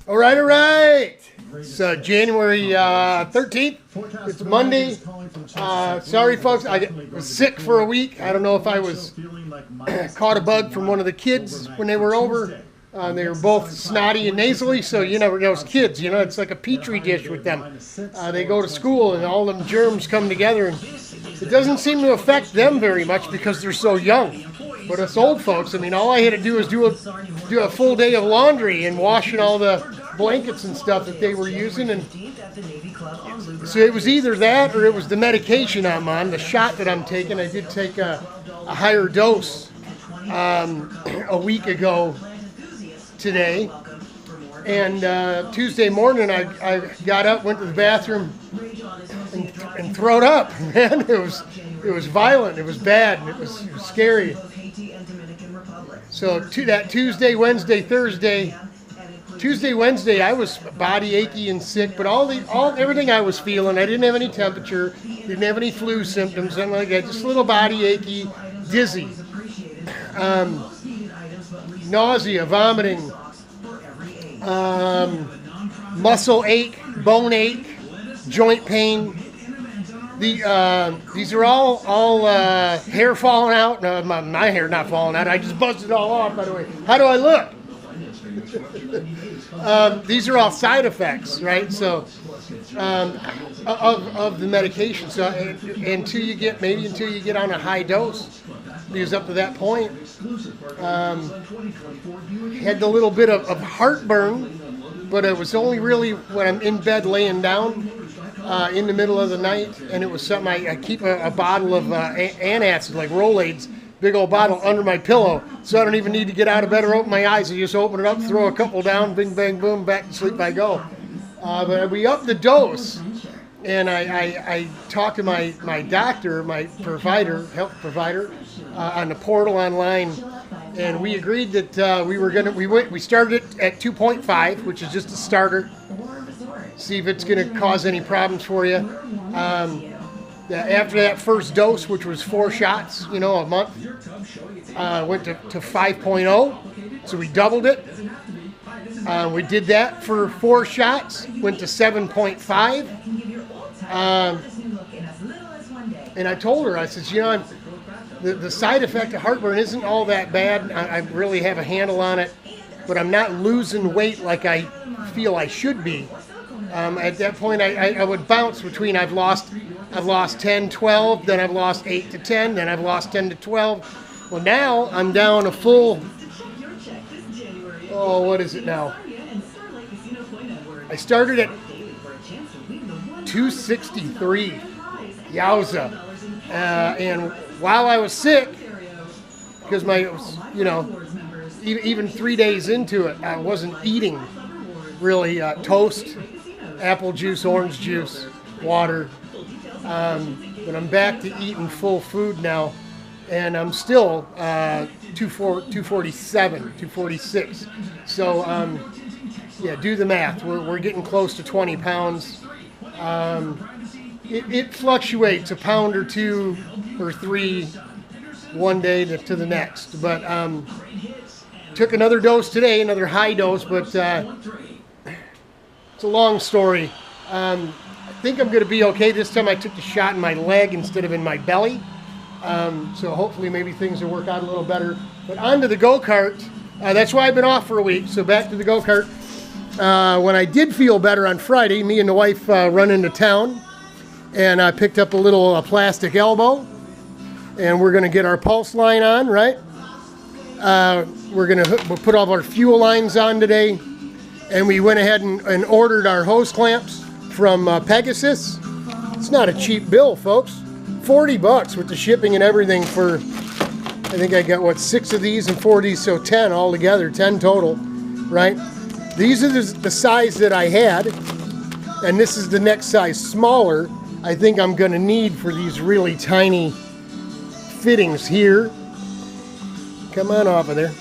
All right. It's January 13th. It's Monday. Sorry, folks. I was sick for a week. I don't know if I was caught a bug from one of the kids when they were over. They were both snotty and nasally, so you never know. Those kids, you know, it's like a petri dish with them. They go to school and all them germs come together, and it doesn't seem to affect them very much because they're so young. But us old folks, I mean, all I had to do was do a full day of laundry and washing all the blankets and stuff that they were using, and so it was either that or it was the medication I'm on, the shot that I'm taking. I did take a higher dose a week ago today, and Tuesday morning I got up, went to the bathroom, and throwed up. Man, it was violent, it was bad, and it was scary. So to that Tuesday, Wednesday, Thursday. Tuesday, Wednesday, I was body achy and sick, but everything I was feeling, I didn't have any temperature, didn't have any flu symptoms, something like that, just a little body achy, dizzy, nausea, vomiting, muscle ache, bone ache, joint pain. These are all hair falling out. No, my hair not falling out. I just buzzed it all off, by the way. How do I look? These are all side effects, right? So of the medication. So until you get on a high dose, because up to that point, had the little bit of heartburn, but it was only really when I'm in bed laying down in the middle of the night, and it was something I keep a bottle of antacid, like Rolaids. Big old bottle under my pillow, so I don't even need to get out of bed or open my eyes. I just open it up, throw a couple down, bing, bang, boom, back to sleep I go. But we upped the dose, and I talked to my doctor, my health provider, on the portal online, and we agreed that we started it at 2.5, which is just a starter. See if it's going to cause any problems for you. After that first dose, which was 4 shots, a month, went to 5.0, so we doubled it. We did that for 4 shots, went to 7.5. And I told her, I said, the side effect of heartburn isn't all that bad. I really have a handle on it, but I'm not losing weight like I feel I should be. At that point, I would bounce between I've lost 10, 12, then I've lost 8 to 10, then I've lost 10 to 12. Well, now I'm down a full, what is it now? I started at 263, yowza. And while I was sick, because even 3 days into it, I wasn't eating really toast, apple juice, orange juice, water. But I'm back to eating full food now, and I'm still 247, 246. So, do the math. We're getting close to 20 pounds. It fluctuates a pound or 2 or 3 one day to the next. But took another dose today, another high dose, but it's a long story. I think I'm going to be okay. This time I took the shot in my leg instead of in my belly. So hopefully maybe things will work out a little better. But on to the go-kart. That's why I've been off for a week. So back to the go-kart. When I did feel better on Friday, me and the wife run into town. And I picked up a little plastic elbow. And we're going to get our pulse line on, right? We'll put all of our fuel lines on today. And we went ahead and ordered our hose clamps from Pegasus. It's not a cheap bill, folks. $40 with the shipping and everything for, I think I got 6 of these and 4 of these, so 10 altogether, 10 total, right? These are the size that I had, and this is the next size smaller I think I'm gonna need for these really tiny fittings here. Come on off of there.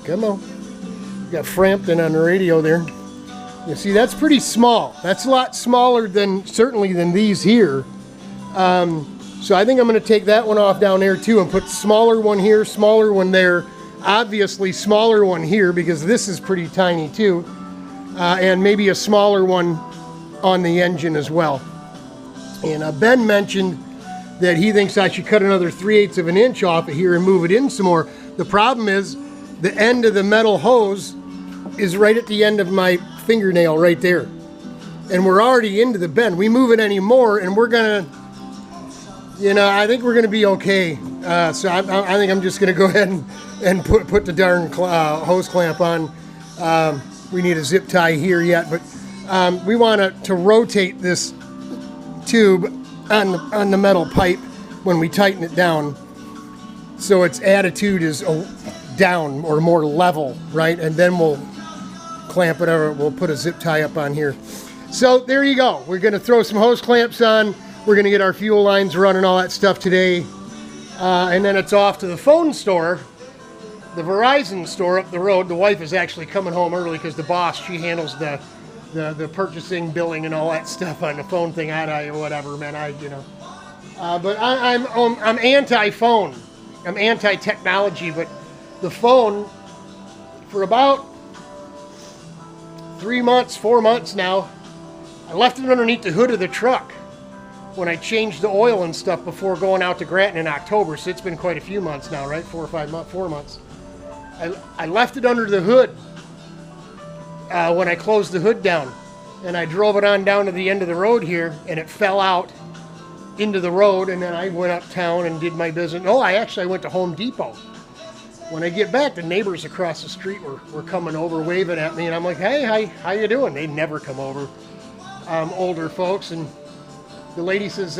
Come on. Got Frampton on the radio there. You see, that's pretty small. That's a lot smaller certainly than these here. So I think I'm going to take that one off down there too and put smaller one here, smaller one there. obviously smaller one here because this is pretty tiny too, and maybe a smaller one on the engine as well. And Ben mentioned that he thinks I should cut another 3/8 of an inch off of here and move it in some more. The problem is the end of the metal hose is right at the end of my fingernail right there. And we're already into the bend. We move it anymore and we're gonna, you know, I think we're gonna be okay. So I think I'm just gonna go ahead and put the darn hose clamp on. We need a zip tie here yet, but we want to rotate this tube on the metal pipe when we tighten it down, so its attitude is down or more level, right? And then we'll clamp it over. We'll put a zip tie up on here. So there you go. We're going to throw some hose clamps on. We're going to get our fuel lines running, all that stuff today, and then it's off to the phone store, the Verizon store up the road. The wife is actually coming home early because the boss, she handles the purchasing, billing, and all that stuff on the phone thing. Whatever, man. But I'm anti-phone. I'm anti-technology. But the phone, for about 3 months, 4 months now, I left it underneath the hood of the truck when I changed the oil and stuff before going out to Grattan in October. So it's been quite a few months now, right? 4 or 5 months, 4 months. I left it under the hood. When I closed the hood down, and I drove it on down to the end of the road here, and it fell out into the road, and then I went uptown and did my business. Oh, I went to Home Depot. When I get back, the neighbors across the street were coming over, waving at me, and I'm like, hey, how you doing? They never come over, older folks, and the lady says,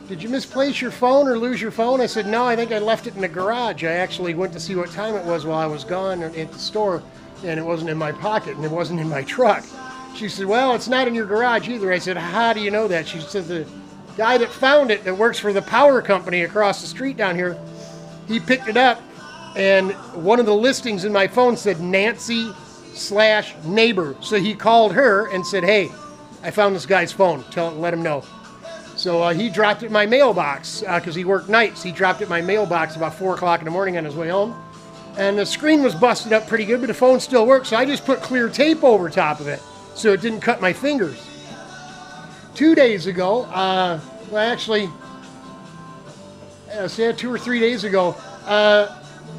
did you misplace your phone or lose your phone? I said, no, I think I left it in the garage. I actually went to see what time it was while I was gone at the store, and it wasn't in my pocket, and it wasn't in my truck. She said, well, it's not in your garage either. I said, how do you know that? She said, the guy that found it, that works for the power company across the street down here, he picked it up, and one of the listings in my phone said Nancy/neighbor. So he called her and said, hey, I found this guy's phone. Let him know. So he dropped it in my mailbox because he worked nights. He dropped it in my mailbox about 4 o'clock in the morning on his way home. And the screen was busted up pretty good, but the phone still worked, so I just put clear tape over top of it so it didn't cut my fingers. 2 days ago, well, actually, 2 or 3 days ago,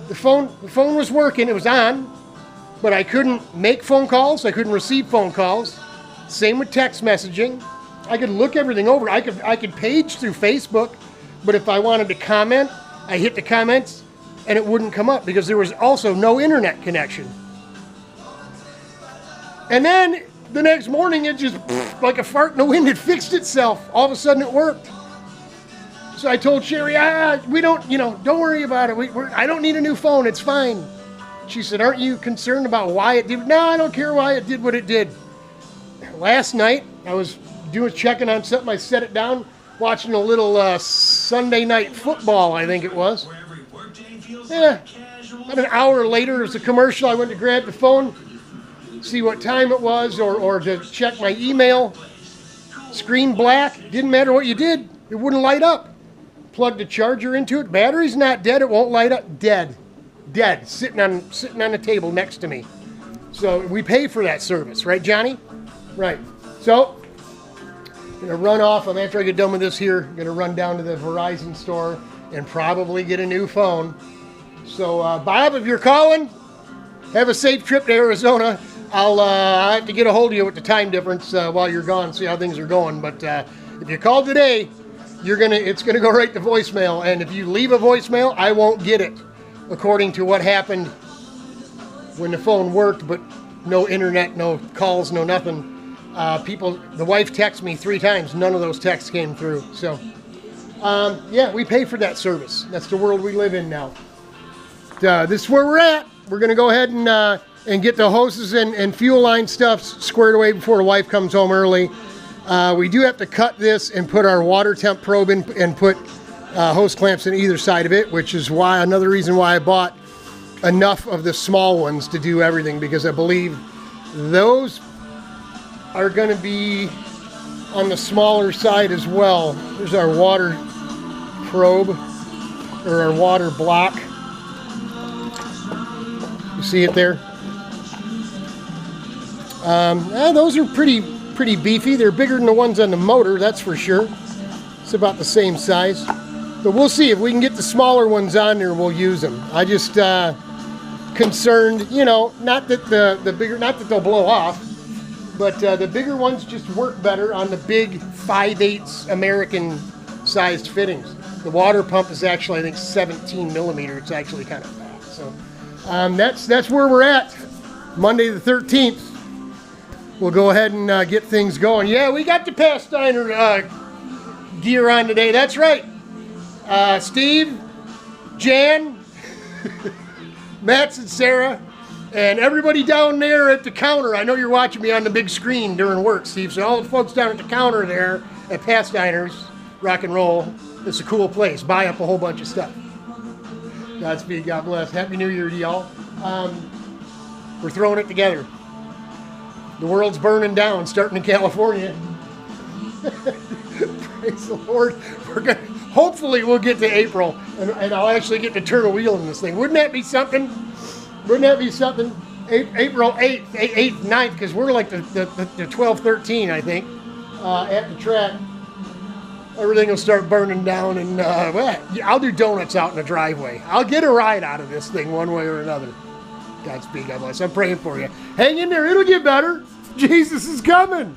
the phone was working. It was on, but I couldn't make phone calls. I couldn't receive phone calls. Same with text messaging. I could look everything over. I could page through Facebook, but if I wanted to comment, I hit the comments, and it wouldn't come up because there was also no internet connection. And then the next morning, it just, like a fart in the wind, it fixed itself. All of a sudden, it worked. So I told Sherry, we don't, don't worry about it. I don't need a new phone. It's fine. She said, aren't you concerned about why it did? No, I don't care why it did what it did. Last night, I was checking on something. I set it down, watching a little Sunday night football, I think it was. Yeah, about an hour later, it was a commercial. I went to grab the phone, see what time it was, or to check my email. Screen black. Didn't matter what you did. It wouldn't light up. Plugged the charger into it. Battery's not dead. It won't light up. Dead. Sitting on the table next to me. So we pay for that service, right, Johnny? Right. So I'm gonna run off. After I get done with this here, I'm gonna run down to the Verizon store and probably get a new phone. So, Bob, if you're calling, have a safe trip to Arizona. I'll have to get a hold of you with the time difference while you're gone, see how things are going. But if you call today, it's gonna go right to voicemail. And if you leave a voicemail, I won't get it, according to what happened when the phone worked, but no internet, no calls, no nothing. The wife texted me 3 times. None of those texts came through. So, yeah, we pay for that service. That's the world we live in now. This is where we're at. We're going to go ahead and get the hoses and fuel line stuff squared away before the wife comes home early. We do have to cut this and put our water temp probe in and put hose clamps on either side of it, which is another reason why I bought enough of the small ones to do everything, because I believe those are going to be on the smaller side as well. There's our water probe, or our water block. See it there? Those are pretty beefy. They're bigger than the ones on the motor, that's for sure. It's about the same size. But we'll see if we can get the smaller ones on there. We'll use them. I just concerned, you know, not that the bigger, not that they'll blow off, but the bigger ones just work better on the big 5/8 American sized fittings. The water pump is actually, I think, 17 millimeter. It's actually kind of fat. So that's where we're at. Monday the 13th. We'll go ahead and get things going. Yeah, we got the Pathfinder gear on today. That's right. Steve, Jan, Mats and Sarah, and everybody down there at the counter. I know you're watching me on the big screen during work, Steve. So all the folks down at the counter there at Pathfinder's Rock and Roll. It's a cool place. Buy up a whole bunch of stuff. Godspeed, God bless. Happy New Year to y'all. We're throwing it together. The world's burning down, starting in California. Praise the Lord. Hopefully we'll get to April, and I'll actually get to turn a wheel in this thing. Wouldn't that be something? Wouldn't that be something? April 8th, 9th, because we're like the 12, 13, I think, at the track. Everything will start burning down, and well, I'll do donuts out in the driveway. I'll get a ride out of this thing one way or another. Godspeed, God bless. I'm praying for you. Hang in there. It'll get better. Jesus is coming.